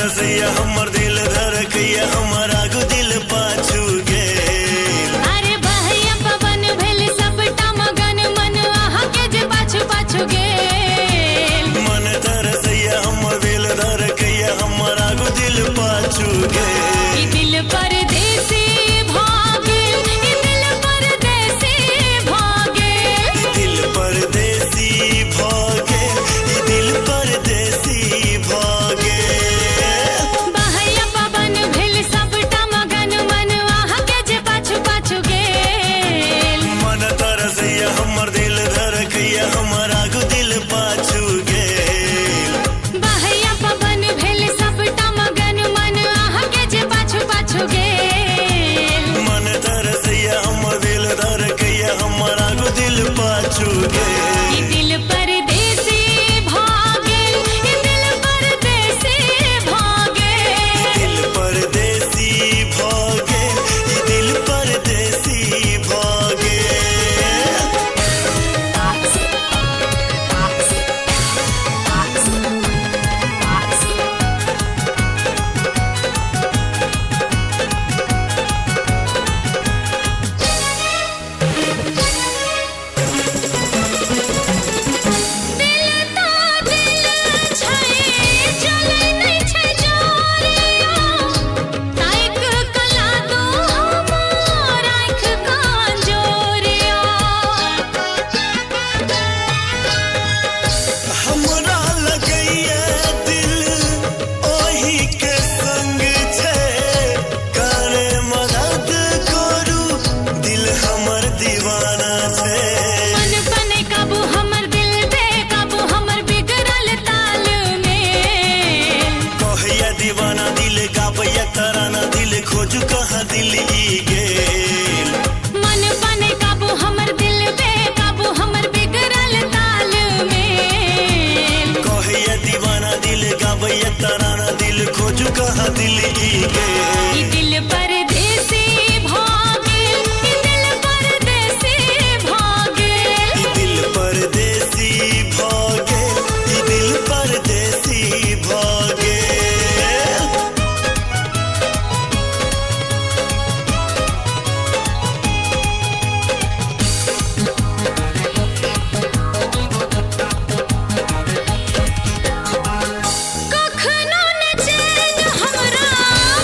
तरसैया हमर दिल धड़कैया हमर आगू दिल पाछू गेल। अरे बहैया पवन भेल सबटा मगन मन आहा के जे पाछू पाछू गेल। मन तरसैया हमर दिल धड़कैया हमर आगू दिल पाछू गेल। ई दिल परदेसी भागे, ई दिल परदेसी भागे, ई दिल परदेसी भागे, ई दिल परदेसी भागे। बहैया पवन भेल सबटा मगन मन आहा के जे पाछू पाछू गेल। मन तरसैया हमर दिल धड़कैया हमर आगू दिल पाछू गेल। बहैया पवन भेल सबटा मगन मन आहा के जे पाछू पाछू गेल। मन तरसैया हमर दिल धड़कैया हमर आगू दिल पाछू गेल। ई दिल परदेसी भागे, ई दिल परदेसी भागे, दिल परदेसी भागे, ई दिल परदेसी भागे। दिल ता दिल छै चलै नै छै जोरिया। ताइक कला दो हमर आँख कांजोरिया। हमरा लगैया दिल ओही के संग छै, करे मदद करू दिल हमर दीवाना छै। मन बने काबू हमर दिल बेकाबू हमर बिगड़ल ताल में। कहैया दीवाना दिल गाबैया तराना दिल खोजू कहाँ दिल ई गेल। मन बने काबू हमर दिल बेकाबू हमर बिगड़ल ताल में। कहैया दीवाना दिल गाबैया तराना दिल खोजू कहाँ दिल ई गेल। ई दिल परदेसी भागे, ई दिल परदेसी भागे, ई दिल परदेसी भागे, ई दिल परदेसी भागे। कखनो न चैन हमरा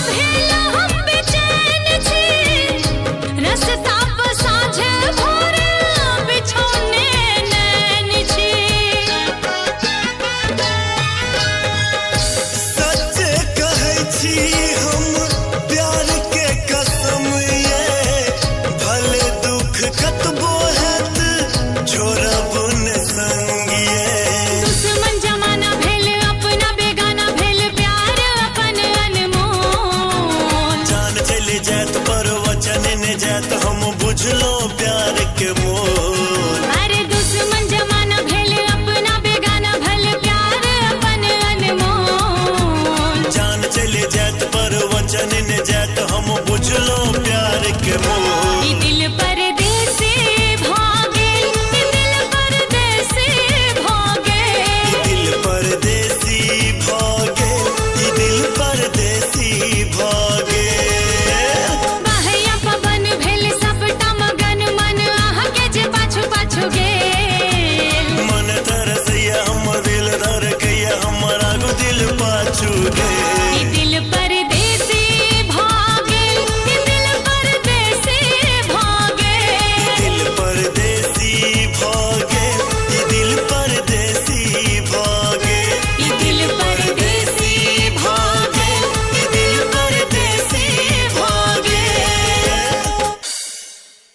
भेल हम बेचैन छी। रस्ता पर साँझ भोर बिछौने नैन छी। सच कहै छी